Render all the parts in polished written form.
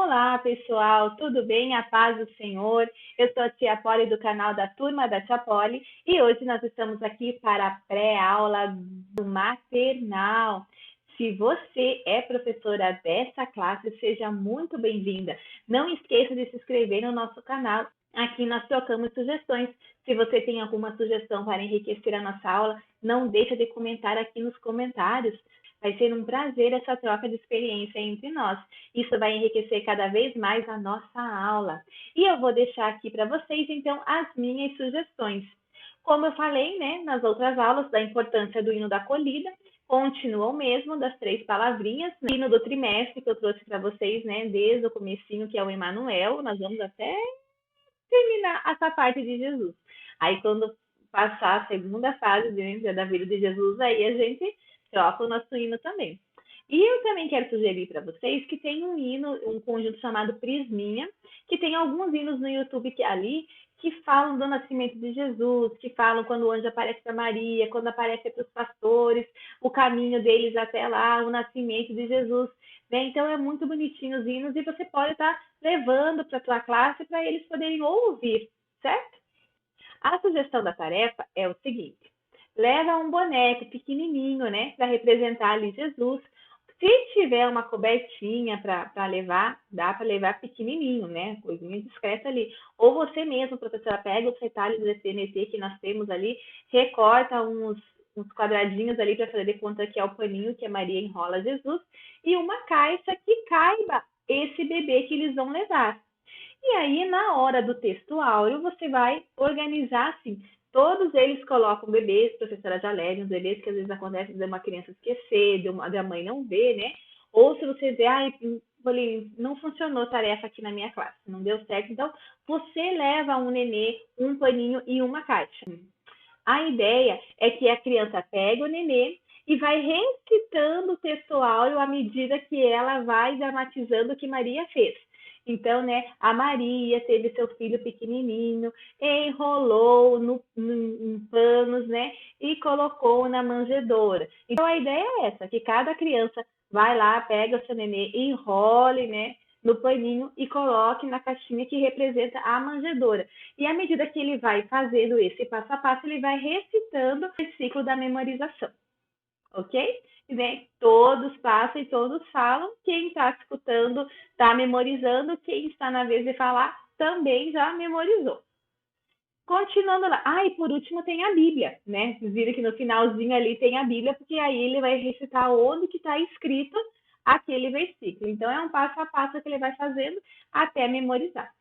Olá, pessoal, tudo bem? A paz do Senhor. Eu sou a Tia Poli do canal da Turma da Tia Poli e hoje nós estamos aqui para a pré-aula do maternal. Se você é professora dessa classe, seja muito bem-vinda. Não esqueça de se inscrever no nosso canal. Aqui nós trocamos sugestões. Se você tem alguma sugestão para enriquecer a nossa aula, não deixe de comentar aqui nos comentários. Vai ser um prazer essa troca de experiência entre nós. Isso vai enriquecer cada vez mais a nossa aula. E eu vou deixar aqui para vocês, então, as minhas sugestões. Como eu falei, né, nas outras aulas, da importância do hino da acolhida, continua o mesmo das 3 palavrinhas. O hino do trimestre que eu trouxe para vocês, né, desde o comecinho, que é o Emanuel. Nós vamos até terminar essa parte de Jesus. Aí, quando passar a segunda fase da vida de Jesus, aí a gente troca o nosso hino também. E eu também quero sugerir para vocês que tem um hino, um conjunto chamado Prisminha, que tem alguns hinos no YouTube que falam do nascimento de Jesus, que falam quando o anjo aparece para Maria, quando aparece para os pastores, o caminho deles até lá, o nascimento de Jesus. Né? Então é muito bonitinho os hinos e você pode estar levando para a sua classe para eles poderem ouvir, certo? A sugestão da tarefa é o seguinte: leva um boneco pequenininho, né, para representar ali Jesus. Se tiver uma cobertinha para levar, dá para levar pequenininho, né, coisinha discreta ali. Ou você mesmo, professora, pega os retalhos desse TNT que nós temos ali, recorta uns quadradinhos ali para fazer de conta que é o paninho que a Maria enrola Jesus e uma caixa que caiba esse bebê que eles vão levar. E aí, na hora do texto áureo, você vai organizar assim. Todos eles colocam bebês, professora já leve, uns bebês que às vezes acontece de uma criança esquecer, de mãe não ver, né? Ou se você vê, não funcionou a tarefa aqui na minha classe, não deu certo. Então, você leva um nenê, um paninho e uma caixa. A ideia é que a criança pegue o nenê e vai recitando o texto áureo à medida que ela vai dramatizando o que Maria fez. Então, né, a Maria teve seu filho pequenininho, enrolou em panos, né, e colocou na manjedoura. Então, a ideia é essa, que cada criança vai lá, pega o seu nenê, enrole, né, no paninho e coloque na caixinha que representa a manjedoura. E à medida que ele vai fazendo esse passo a passo, ele vai recitando o ciclo da memorização. Ok? E bem, todos passam e todos falam. Quem está escutando está memorizando. Quem está na vez de falar também já memorizou. Continuando lá. E por último tem a Bíblia, né? Vocês viram que no finalzinho ali tem a Bíblia, porque aí ele vai recitar onde que está escrito aquele versículo. Então é um passo a passo que ele vai fazendo até memorizar.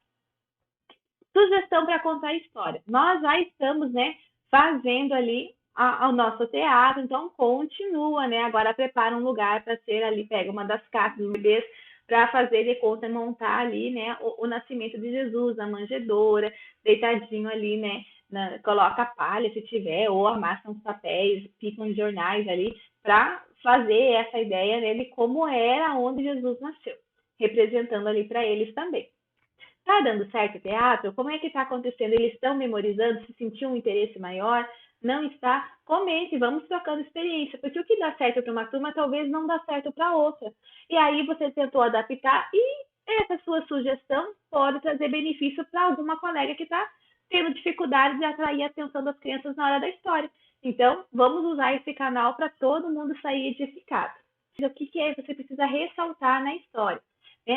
Sugestão para contar a história. Nós já estamos, né, fazendo ali ao nosso teatro, então continua, né? Agora prepara um lugar para ser ali, pega uma das caixas dos bebês para fazer de conta montar ali, né, o nascimento de Jesus, a manjedoura, deitadinho ali, né? Coloca palha se tiver, ou amassa uns papéis, pica uns jornais ali, para fazer essa ideia, né, de como era onde Jesus nasceu, representando ali para eles também. Está dando certo o teatro? Como é que está acontecendo? Eles estão memorizando? Se sentiu um interesse maior? Não está? Comente, vamos trocando experiência, porque o que dá certo para uma turma talvez não dá certo para outra. E aí você tentou adaptar e essa sua sugestão pode trazer benefício para alguma colega que está tendo dificuldade de atrair a atenção das crianças na hora da história. Então, vamos usar esse canal para todo mundo sair edificado. O que é que você precisa ressaltar na história?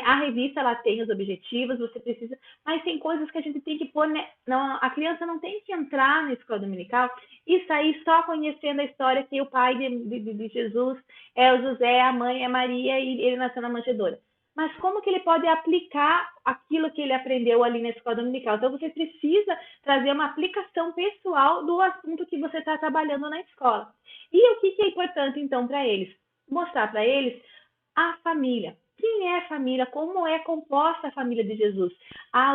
A revista ela tem os objetivos, você precisa, mas tem coisas que a gente tem que pôr, né? Não, a criança não tem que entrar na escola dominical e sair só conhecendo a história que o pai de Jesus é o José, a mãe é Maria e ele nasceu na manjedoura. Mas como que ele pode aplicar aquilo que ele aprendeu ali na escola dominical? Então você precisa trazer uma aplicação pessoal do assunto que você está trabalhando na escola. E o que é importante então para eles? Mostrar para eles a família. Quem é a família? Como é composta a família de Jesus?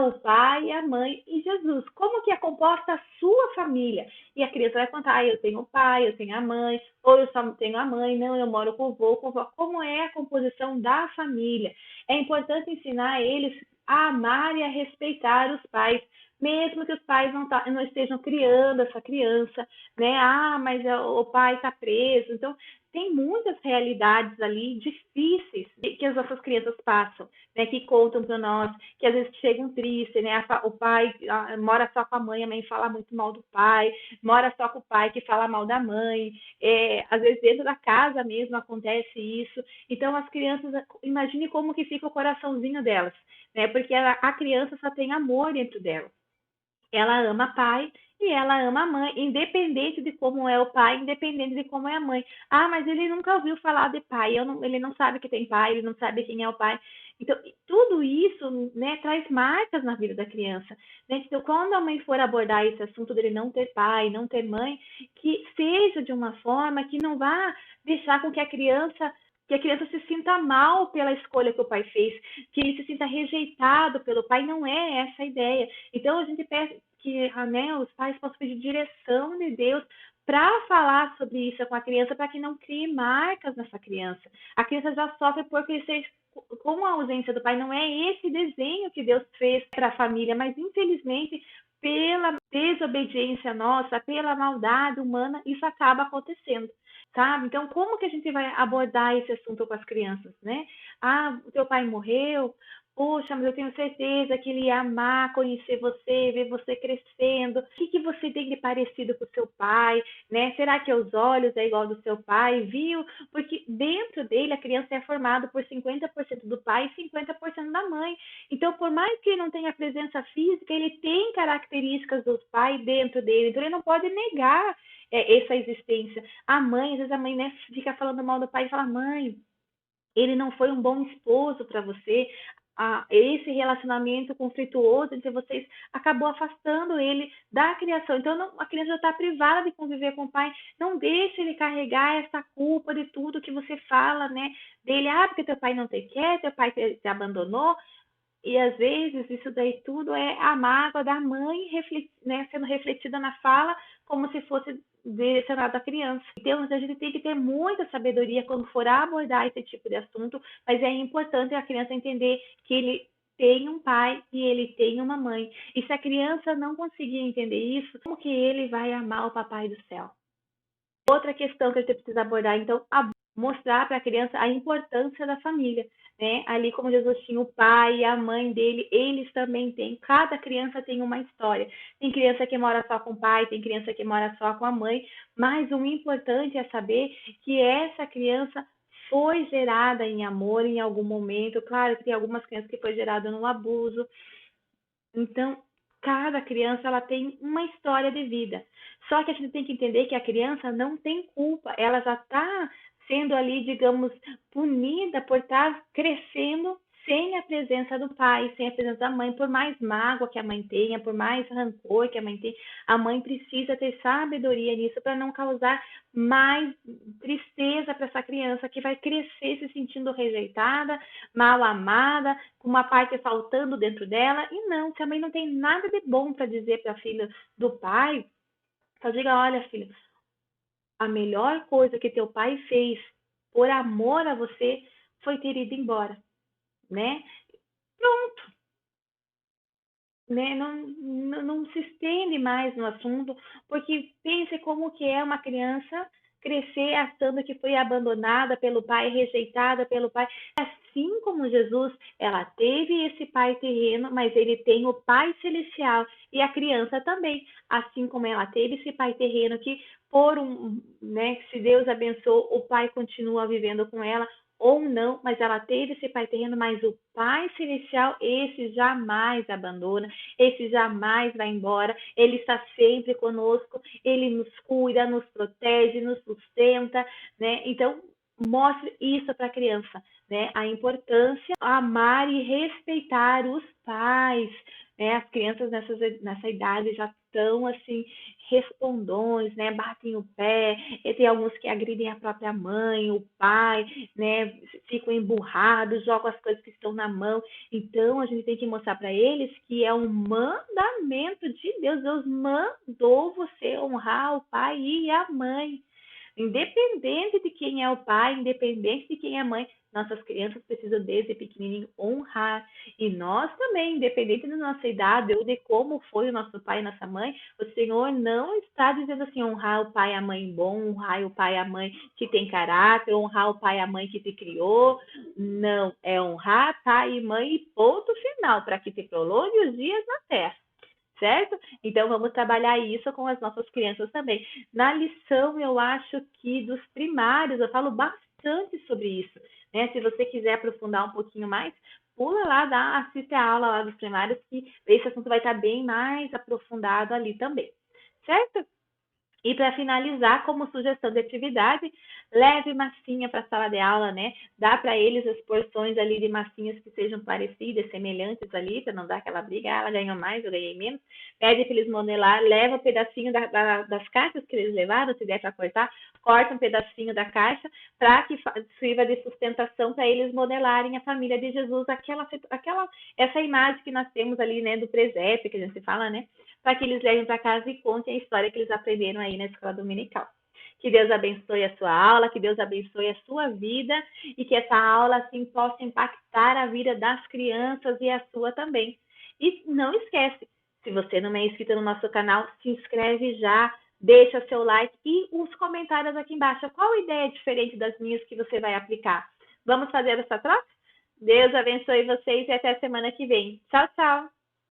O pai, a mãe e Jesus. Como que é composta a sua família? E a criança vai contar, eu tenho o pai, eu tenho a mãe, ou eu só tenho a mãe, não, eu moro com o vô, com a vó. Como é a composição da família? É importante ensinar eles a amar e a respeitar os pais, mesmo que os pais não estejam criando essa criança, né? Ah, mas o pai está preso. Então, tem muitas realidades ali difíceis que as nossas crianças passam, né? Que contam para nós, que às vezes chegam tristes, né? O pai mora só com a mãe fala muito mal do pai, mora só com o pai que fala mal da mãe. Às vezes dentro da casa mesmo acontece isso. Então, as crianças, imagine como que fica o coraçãozinho delas, né? Porque a criança só tem amor dentro dela. Ela ama pai e ela ama a mãe, independente de como é o pai, independente de como é a mãe. Ah, mas ele nunca ouviu falar de pai, ele não sabe que tem pai, ele não sabe quem é o pai. Então, tudo isso, né, traz marcas na vida da criança, né? Então, quando a mãe for abordar esse assunto dele não ter pai, não ter mãe, que seja de uma forma que não vá deixar com que a criança se sinta mal pela escolha que o pai fez, que ele se sinta rejeitado pelo pai, não é essa a ideia. Então, a gente pede que os pais possam pedir direção de Deus para falar sobre isso com a criança, para que não crie marcas nessa criança. A criança já sofre por crescer com a ausência do pai. Não é esse desenho que Deus fez para a família, mas infelizmente, pela desobediência nossa, pela maldade humana, isso acaba acontecendo. Sabe? Então, como que a gente vai abordar esse assunto com as crianças, né? Ah, o teu pai morreu, poxa, mas eu tenho certeza que ele ia amar conhecer você, ver você crescendo. O que você tem de parecido com o seu pai, né? Será que os olhos é igual do seu pai, viu? Porque dentro dele a criança é formada por 50% do pai e 50% da mãe. Então, por mais que ele não tenha presença física, ele tem características dos pais dentro dele. Então, ele não pode negar essa existência. A mãe, às vezes a mãe, né, fica falando mal do pai e fala: mãe, ele não foi um bom esposo para você. Esse relacionamento conflituoso entre vocês acabou afastando ele da criação. Então, a criança já está privada de conviver com o pai. Não deixe ele carregar essa culpa de tudo que você fala, né? Dele, porque teu pai não te quer, teu pai te abandonou. E às vezes isso daí tudo é a mágoa da mãe né, sendo refletida na fala como se fosse direcionado à criança. Então a gente tem que ter muita sabedoria quando for abordar esse tipo de assunto, mas é importante a criança entender que ele tem um pai e ele tem uma mãe. E se a criança não conseguir entender isso, como que ele vai amar o papai do céu? Outra questão que a gente precisa abordar, então, mostrar para a criança a importância da família, né? Ali como Jesus tinha o pai e a mãe dele, eles também têm. Cada criança tem uma história. Tem criança que mora só com o pai, tem criança que mora só com a mãe, mas o importante é saber que essa criança foi gerada em amor em algum momento. Claro que tem algumas crianças que foi gerada no abuso. Então, cada criança ela tem uma história de vida. Só que a gente tem que entender que a criança não tem culpa, ela já está sendo ali, digamos, punida por estar crescendo sem a presença do pai, sem a presença da mãe, por mais mágoa que a mãe tenha, por mais rancor que a mãe tenha, a mãe precisa ter sabedoria nisso para não causar mais tristeza para essa criança que vai crescer se sentindo rejeitada, mal amada, com uma parte faltando dentro dela. E não, se a mãe não tem nada de bom para dizer para a filha do pai, só diga: olha, filha, a melhor coisa que teu pai fez por amor a você foi ter ido embora, né? Pronto, né? Não se estende mais no assunto, porque pense como que é uma criança crescer achando que foi abandonada pelo pai, rejeitada pelo pai. Assim como Jesus, ela teve esse pai terreno, mas ele tem o pai celestial e a criança também. Assim como ela teve esse pai terreno que né, se Deus abençoou, o pai continua vivendo com ela, ou não, mas ela teve esse pai terreno, mas o pai celestial, esse jamais abandona, esse jamais vai embora, ele está sempre conosco, ele nos cuida, nos protege, nos sustenta, né? Então, mostre isso para a criança, né? A importância de amar e respeitar os pais, né? As crianças nessa idade já estão assim respondões, né? Batem o pé, e tem alguns que agridem a própria mãe, o pai, né? Ficam emburrados, jogam as coisas que estão na mão. Então a gente tem que mostrar para eles que é um mandamento de Deus. Deus mandou você honrar o pai e a mãe. Independente de quem é o pai, independente de quem é a mãe, nossas crianças precisam desde pequenininho honrar. E nós também, independente da nossa idade ou de como foi o nosso pai e nossa mãe, o Senhor não está dizendo assim, honrar o pai e a mãe bom, honrar o pai e a mãe que tem caráter, honrar o pai e a mãe que te criou. Não, é honrar pai e mãe e ponto final, para que te prolongue os dias na terra. Certo? Então vamos trabalhar isso com as nossas crianças também. Na lição, eu acho que dos primários, eu falo bastante sobre isso. Né? Se você quiser aprofundar um pouquinho mais, pula lá, assiste a aula lá dos primários, que esse assunto vai estar bem mais aprofundado ali também. Certo? E para finalizar, como sugestão de atividade, leve massinha para a sala de aula, né? Dá para eles as porções ali de massinhas que sejam parecidas, semelhantes ali, para não dar aquela briga, ela ganhou mais, eu ganhei menos. Pede para eles modelar, leva um pedacinho das caixas que eles levaram, se der para cortar, corta um pedacinho da caixa para que sirva de sustentação para eles modelarem a família de Jesus, essa imagem que nós temos ali, né, do presépio, que a gente fala, né? Para que eles levem para casa e contem a história que eles aprenderam aí na escola dominical. Que Deus abençoe a sua aula, que Deus abençoe a sua vida e que essa aula assim possa impactar a vida das crianças e a sua também. E não esquece, se você não é inscrito no nosso canal, se inscreve já, deixa seu like e os comentários aqui embaixo. Qual ideia diferente das minhas que você vai aplicar? Vamos fazer essa troca? Deus abençoe vocês e até a semana que vem. Tchau, tchau!